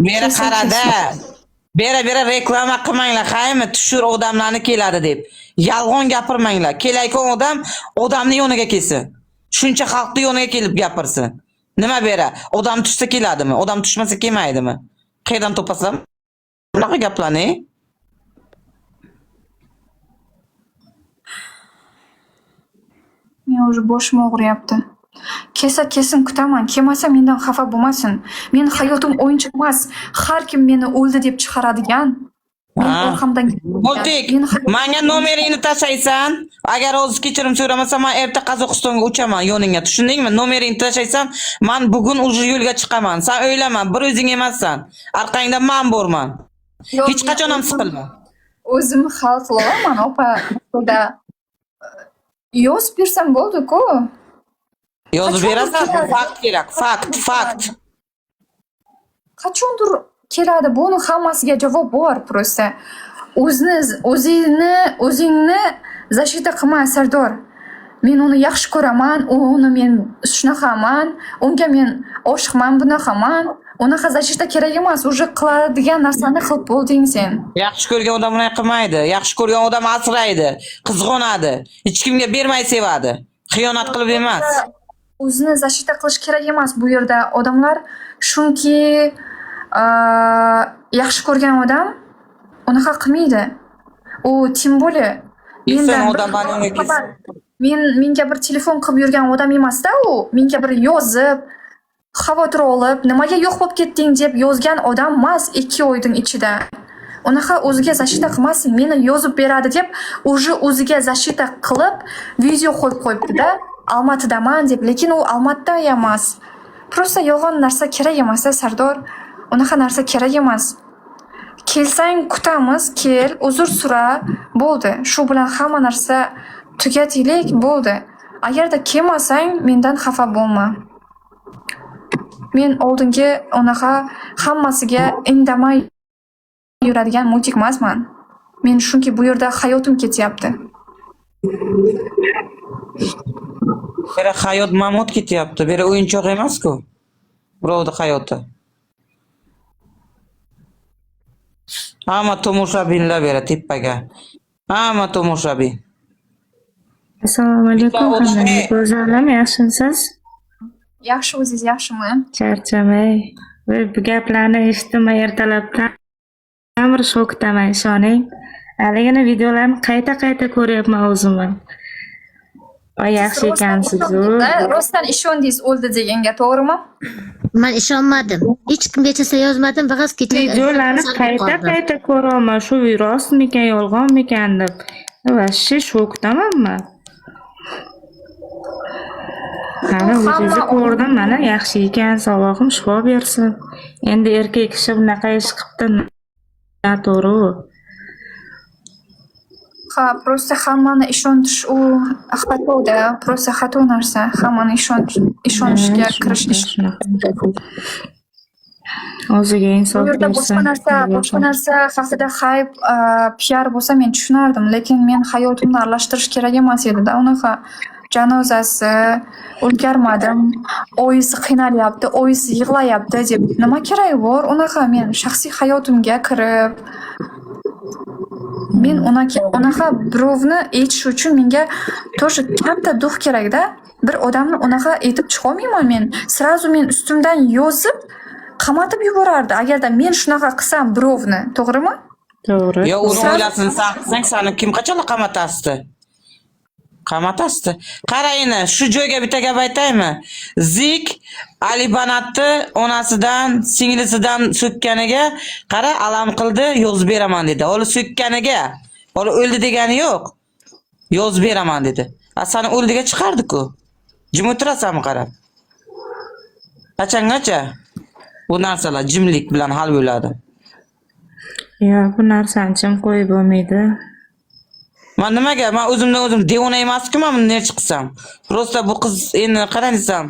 Bera qarada. Bera reklama qilmanglar, qaymi tushur odamlarni keladi deb. Yolg'on gapirmanglar. Kelayotgan odamning yoniga kelsin. Shuncha xalqning yoniga kelib gapirsin. Nima bera? Odam tushsa keladimi? Odam tushmasa kelmaydimi? Qayerdan topasam? Bunaqa gaplarni? Men уже boshim og'riyapti. Kelsa kelsin kutaman, kelmasa mendan xafa bo'lmasin. Men hayotim o'yinchoq emas. Har kim meni o'ldi deb chiqaradigan. Men orqamdan Multik, menga nomeringni tashlaysan. Agar hozir kechirim so'ramasam, men erta Qozog'istonga uchaman yoningga. Tushundingmi? Nomeringni tashlaysan, men bugun уже yo'lga chiqaman. Sen o'ylama, bir o'zing emassan. Orqangda men borman. Hech qachon ham siqilma. O'zim hal qila olaman, opa. Xudo yozib bersam bo'ldi-ku. Yozib berasan, fakt kerak, fakt. Qachondir keladi, buni hammasiga javob bor prosta. O'zingni защита qilma Sardor. Men uni yaxshi ko'raman, uni men shunaqaman, unga men oshiqman, bunaqaman. Unaqa защита kerak emas, уже qiladigan narsani qilib bo'lding sen. Yaxshi ko'rgan odam bunday qilmaydi. Yaxshi ko'rgan odam asraydi, qizg'onadi, hech kimga bermay sevadi. Xiyonat qilib emas. O'zini защита qilish kerak emas bu yerda odamlar, chunki yaxshi ko'rgan odam unaqa qilmaydi. U tim bo'li Inson odamlarning menga bir telefon qilib yurgan odam emasda u. Menga bir yozib, xavotir olib, nimaga yo'q bo'lib ketding deb yozgan odam emas 2 oyning ichida. Unaqa o'ziga zashita qilmasin, meni yozib beradi deb, o'ziga zashita qilib video qo'yib qo'yibdi-da, Almatidaman deb, lekin u Almatda emas. Prosta yolg'on narsa kerak emas-da, Sardor. Unaqa narsa kerak emas. Kelsang kutamiz, kel, uzr so'ra, bo'ldi. Shu bilan hamma narsa tugataylik, bo'ldi. Agarda kelmasang, mendan xafa bo'lma. Men oldingi unaqa hammasiga indamay yuradigan multik emasman. Men chunki bu yerda hayotim ketyapti. Bera hayot mamot ketyapti. Bera o'yinchoq emas-ku. Birovning hayoti. Hamma tomoshabinlar bera tepaga. Hamma tomoshabin. Assalomu alaykum. Go'zalim, yaxshimisiz? Yaxshi, o'zingiz yaxshimi? Charchamay. Bu gaplarni eshitdim ertalabdan. Bir shokdaman, ishoning. Haligina videolarni qayta ko'ryapman o'zim. Voy yaxshi ekansiz-ku. Rostdan ishondingiz o'ldi deganga, to'g'rimi? Men ishonmadim. Hech kimgacha yozmadim, faqat kecha Videolarni qayta ko'raman. Shu rostmikan, yolg'onmikan deb. Vashshi shokdaman men. Mana o'zingizni ko'rdim, mana yaxshi ekan, Allohim shifo bersin. Endi erkak kishi bunaqa ish qilibdi. To'g'ri. Ha, prosta hammani ishontish u xatoda, prosta xato narsa. Hammani ishonishga kirishish. O'ziga insof Bu yerda bersin. boshqa narsa haqida hype, PR bo'lsa men tushunardim, lekin men hayotimni aralashtirish kerak emas edi-da. Unaqa janozasi, o'lgarmadim, oyisi qiynalyapti, oyisi yig'layapti deb nima keragi bor? Unaqa men shaxsiy hayotimga kirib, men unaqa birovni aytish uchun menga тоже katta duh kerak-da. Bir odamni unaqa aytib chiqolmayman men. Srazu men ustimdan yozib qamatib yuborardi agarda men shunaqa qilsam birovni, to'g'rimi? To'g'ri. Yo, uni o'ylasang, seni kim qachon qamatasti? Qamatasti. Qarayini, shu joyga bitta gap aytaymi? Zik Alibanatni onasidan, singlisidan so'kkaniga qara alam qildi, yozib beraman dedi. Oli so'kkaniga, oli o'ldi degani yo'q. Yozib beraman dedi. Seni o'ldiga chiqardi-ku. Jim o'tirasanmi qarab? Qachongacha bu narsalar jimlik bilan hal bo'ladi? Yo, bu narsani jim qo'yib bo'lmaydi. Men nimaga? Men o'zimdan o'zim devona emas-ku, men buni nechta qilsam. Prosta bu qiz endi qanday desam,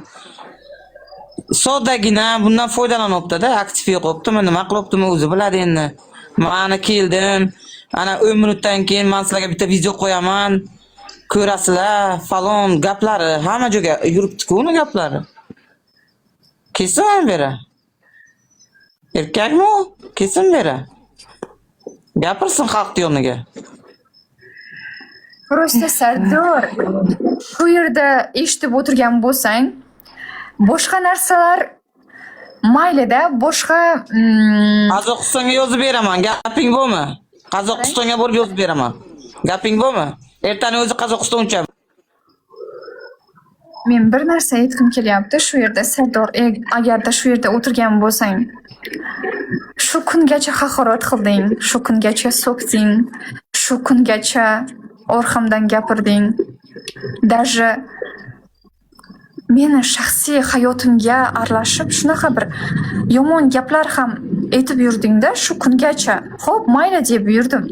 soddagina bundan foydalanyapti-da, aktiv yo'qopti. Men nima qilibdim o'zi biladi endi. Meni keldim, ana 10 minutdan keyin men sizlarga bitta video qo'yaman. Ko'rasizlar, falon gaplari hamma joyga yuribdi-ku uni gaplari. Kesin bera. Erkakmi u? Kesin bera. Gapirsin xalq yoniga. Prosta Sardor, bu yerda eshitib o'tirgan bo'lsang, boshqa narsalar mayli-da, boshqa Qozog'istonga yozib beraman, gaping bormi? Qozog'istonga borib yozib beraman. Gaping bormi? Ertani o'zi Qozog'istoncha. men bir narsa aytgim kelyapti shu yerda Sardor, agarda shu yerda o'tirgan bo'lsang, shu kungacha haqorat qilding, shu kungacha so'kding, shu kungacha orqamdan gapirding. Даже meni shaxsiy hayotimga aralashib shunaqa bir yomon gaplar ham aytib yurding-da shu kungacha. Xo'p, mayli deb yurdim.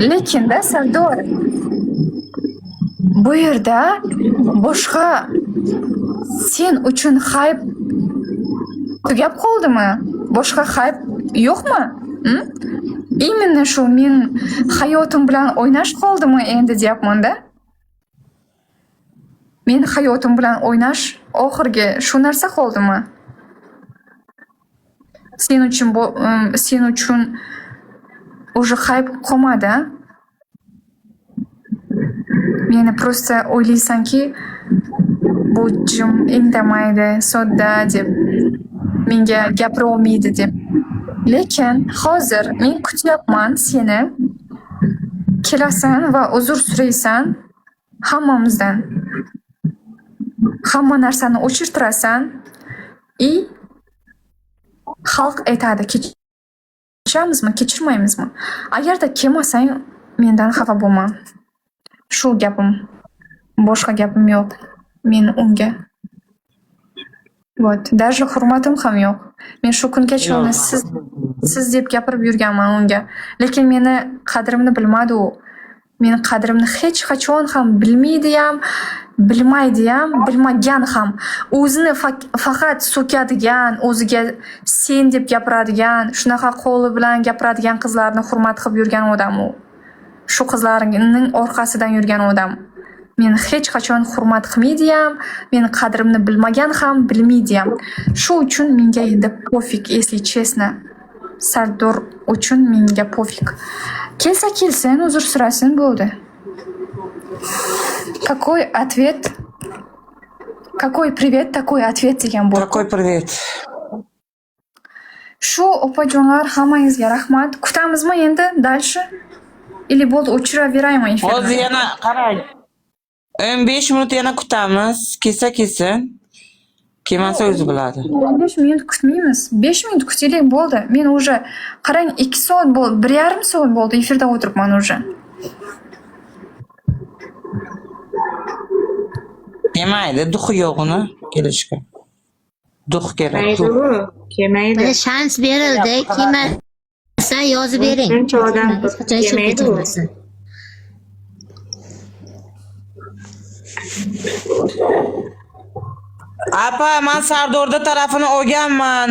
Lekin-da Sardor, bu yerda boshqa sen uchun hype tugab qoldimi? Boshqa hype yo'qmi? Именно shu men hayotim bilan o'ynash qoldimi endi deyapman-da. Men hayotim bilan o'ynash oxirgi shu narsa qoldimi? Sen uchun уже hype qolmadi. Meni prosta o'ylaysanki, bu jim indamaydi, sodda deb, menga gapira olmaydi deb. Lekin hozir men kutyapman seni. Kelasan va uzr so'raysan. Hammamizdan. Hamma narsani o'chirtirasan. Xalq aytadi, kechiramizmi, kechirmaymizmi? Agarda kelmasang, mendan xafa bo'lma. Shu gapim. Boshqa gapim yo'q. Men unga. Вот, даже hurmatim ham yo'q. Men shu kungacha uni siz deb gapirib yurganman unga. Lekin meni qadrimni bilmadi u. Meni qadrimni hech qachon ham bilmaydi ham, bilmaydi ham, bilmagan ham. O'zini faqat so'kadigan, o'ziga sen deb gapiradigan, shunaqa qo'li bilan gapiradigan qizlarni hurmat qilib yurgan odam u. Shu qizlarning orqasidan yurgan odam. Meni hech qachon hurmat qilmaydi ham, meni qadrimni bilmagan ham, bilmaydi ham. Shu uchun menga endi pofik, если честно. Sardor uchun menga pofik. Kelsa kelsin, uzr so'rasin bo'ldi. Какой ответ? Какой привет, такой ответ degan bo'ldi. Какой привет. Shu opajonlar hammangizga rahmat. Kutamizmi endi dальше? Или bo'ldi o'chiraveraymi efirni? Hozir yana qarang. 15 minut yana kutamiz. Kelsa kelsin. Kelmasa o'zi biladi. 15 minut kutmaymiz. 5 minut kutaylik bo'ldi. Men уже qarang 2 soat bo'ldi, 1,5 soat bo'ldi efirda o'tiribman уже. Kelmaydi, duxi yo'q uni kelishga. Dux kerak. Kelmaydi. Mana shans berildi, kelmasa yozib bering. Shuncha odam Hech qachon ishib kelmaydi. ketilmasin. Apa, men Sardorda tarafini olganman.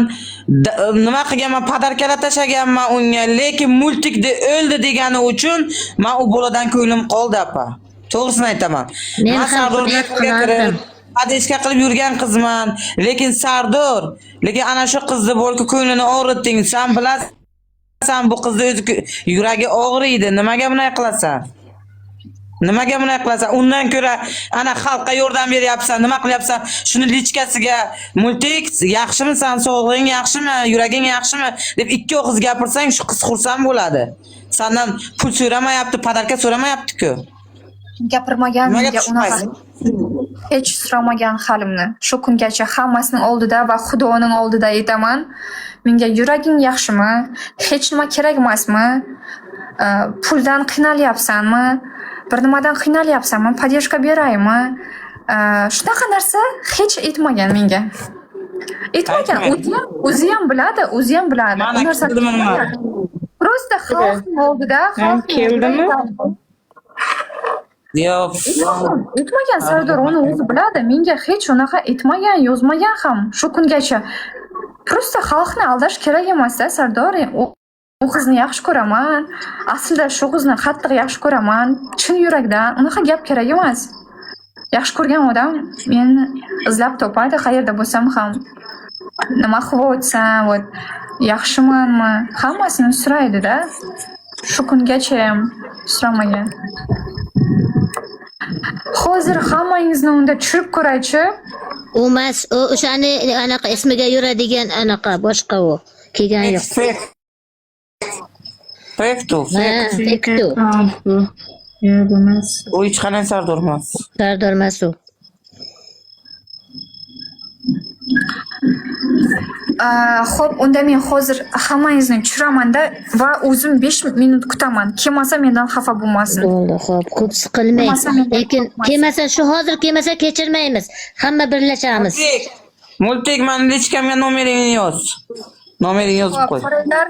Nima qilganman? Padarkalar tashaganman unga, lekin multikda o'ldi degani uchun men u boladan ko'nglim qoldi, apa. To'g'risini aytaman. Men Men ham Sardorga qilardim. padishka qilib yurgan qizman, lekin Sardor, lekin ana shu qizni bo'lki ko'nglini og'ritding. Sen bilasan bu qizni o'zi yuragi og'riydi. Nimaga bunday qilasan? Nimaga bunday qilasan? Undan ko'ra ana xalqqa yordam beryapsan, nima qilyapsan? Shuni lichkasiga multik yaxshimi, sen sog'lig'ing yaxshimi, yuraging yaxshimi deb ikki og'iz gapirsang, shu qiz xursand bo'ladi. Sendan pul so'ramayapti, padarka so'ramayapti-ku. Gapirmagan Nimaga menga unaqa. tushmaysan? Hech so'ramagan halimni. Shu kungacha hammasining oldida va Xudoning oldida aytaman. Menga yuraging yaxshimi? Hech nima kerak emasmi? Puldan qiynalyapsanmi? Bir nimadan qiynalyapsanmi? Podeshka beraymi? Shunaqa narsa hech aytmagan menga. Aytmagan. O'zi ham biladi, o'zi ham biladi. Mana Bu narsani keldimi nima? Prosta xalqning oldida, keldimi? Yo'q. Aytmagan Sardor uni o'zi biladi. Menga hech unaqa aytmagan, yozmagan ham shu kungacha. Prosta xalqni aldash kerak emas-da, Sardor. U qizni yaxshi ko'raman. Aslida shu qizni qattiq yaxshi ko'raman. Chin yurakdan unaqa gap kerak emas. Yaxshi ko'rgan odam meni izlab topadi qayerda bo'lsam ham. Nima qilyapsan, yaxshimanmi? Hammasini so'raydi-da. Shu kungacha ham so'ramagan. Hozir hammangizni unda tushirib ko'raychi. U emas, u o'shani anaqa ismiga yuradigan anaqa boshqa u. Kelgan yo'q. Fektu. Tektu. Yo'q emas. U hech qanday Sardor emas. Sardor emas u. Xo'p, unda men hozir hammangizni tushiraman-da va o'zim 5 minut kutaman. Kelmasa mendan xafa bo'lmasin. Bo'ldi, xo'p, ko'p siqilmang. Lekin kelmasa, shu hozir kelmasa kechirmaymiz. Hamma birlashamiz. Multik, meni lichkamga nomeringni yoz. Nomeringni yozib qo'y. Qaranglar.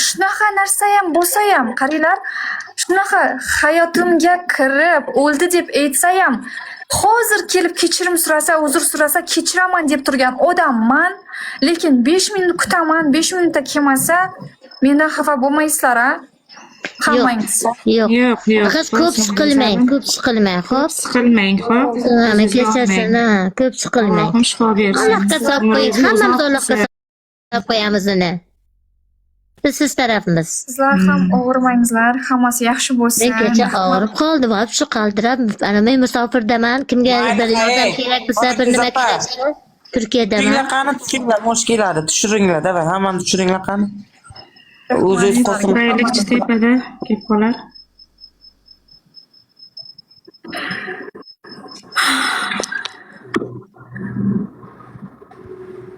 Shunaqa narsa ham bo'lsa ham, qaranglar, shunaqa hayotimga kirib, o'ldi deb aytsa ham, hozir kelib kechirim so'rasa, uzr so'rasa, kechiraman deb turgan odamman. Lekin 5 minut kutaman, 5 minutda kelmasa, mendan xafa bo'lmaysizlar-a? Hammangiz. Yo'q. Yo'q. Qiz ko'p siqilmang, xo'p? Siqilmang, xo'p? Mana kechasin, ko'p siqilmang. Allohim shifo bersin. Allohga solib qo'ying, hammamiz Allohga solib qo'yamiz uni. Biz siz tarafimiz. Sizlar ham og'irmangizlar, hammasi yaxshi bo'lsin. Men kecha og'rib qoldim, va shu qaltirab, ana men musofirdaman, kimga bir yordam kerak bo'lsa, bir nima kerak bo'lsa, Turkiyadaman. Tushiringlar qani, tushiringlar, mosh keladi. Tushiringlar, davay, hammani tushiringlar qani. O'zingiz qo'rqing. Baylikchi tepada kelib qolar.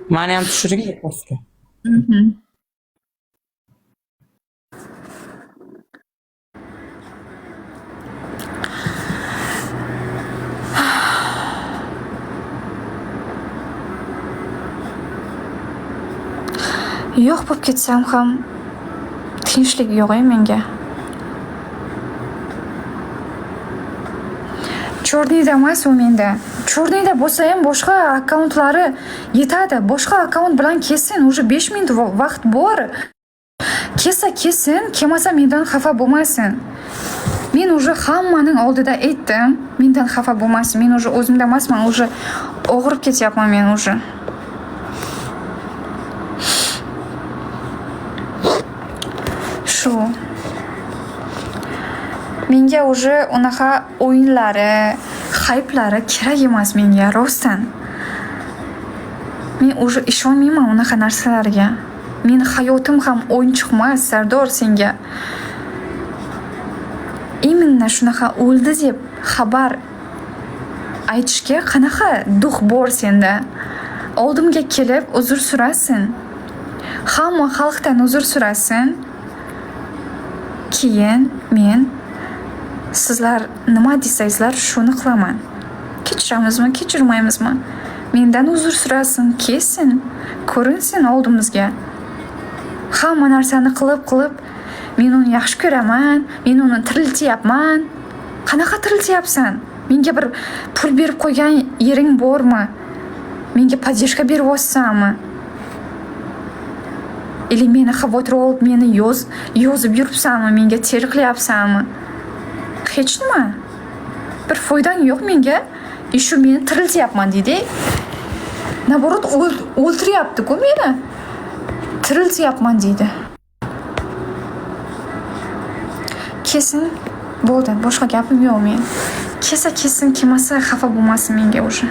Mani ham tushiring postga. Yo'q bo'lib ketsam ham tinchlik yo'q menga. Chorniyda emas u menda. Chorniyda bo'lsa ham boshqa akkauntlari yetadi. Boshqa akkaunt bilan kelsin, уже 5 minut vaqt bor. Kelsin, kelmasa mendan xafa bo'lmasin. Men уже hammaning oldida aytdim, mendan xafa bo'lmasin. Men уже o'zimda emasman, уже og'rib ketyapman men уже. Shu. Menga уже unaqa o'yinlari, hayplari kerak emas menga rostdan. Men уже ishonmayman unaqa narsalarga. Meni hayotim ham o'yinchoq emas, Sardor senga. Именно shunaqa o'ldi deb xabar aytishga qanaqa duh bor senda? Oldimga kelib uzr so'rasin. Hamma xalqdan uzr so'rasin. Keyin men sizlar nima desangizlar shuni qilaman. Kechiramizmi, kechirmaymizmi? Mendan uzr so'rasin, kelsin, ko'rinsin oldimizga. Hamma narsani qilib men uni yaxshi ko'raman, men uni tiriltyapman. Qanaqa tiriltyapsan? Menga bir pul berib qo'ygan yering bormi? Menga podдержка berib olsanmi? Или meni xavotir olib meni yozib yuribsanmi? Menga ter qilyapsanmi? Hech nima. Bir foydang yo'q menga. Shu meni tiriltyapman deydi. Naborot o'ltiryapti-ku meni. Tiriltyapman deydi. Kesin bo'ldi, boshqa gapim yo'q men. Kelsin, kelmasa xafa bo'lmasin menga уже.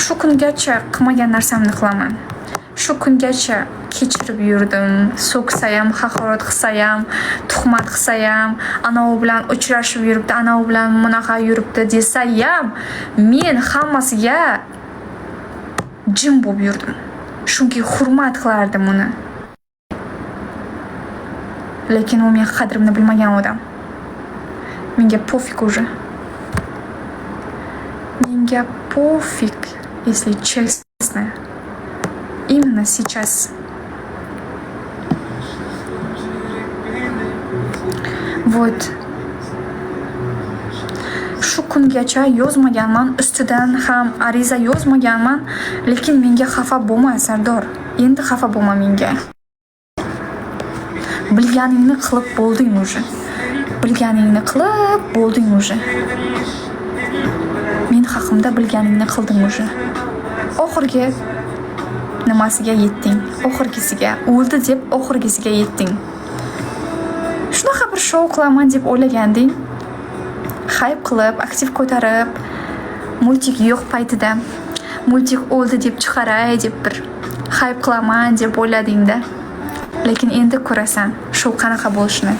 Shu kungacha qilmagan narsamni qilaman. Shu kungacha kechirib yurdim. So'ksayam, haqorat qilsayam, tuhmat qilsayam, anavi bilan uchrashib yuribdi, anavi bilan bunaqa yuribdi desayam, men hammasiga jim bo'lib yurdim. Chunki hurmat qilardim uni. Lekin u men qadrimni bilmagan odam. Menga pofik уже. Menga pofik, если честно. Именно сейчас. Вот. Shu kungacha yozmaganman, ustidan ham ariza yozmaganman, lekin menga xafa bo'lma, Sardor. Endi xafa bo'lma menga. Bilganingni qilib bo'lding уже. Bilganingni qilib bo'lding уже. Men haqimda bilganingni qilding уже. Oxirgi nimasiga yetding? Oxirgisiga o'ldi deb oxirgisiga yetding. Shunaqa bir shou qilaman deb o'ylaganding. Hype qilib, aktiv ko'tarib, multik yo'q paytida multik o'ldi deb chiqaray deb bir hype qilaman deb o'ylading-da. Lekin endi ko'rasan, shou qanaqa bo'lishini.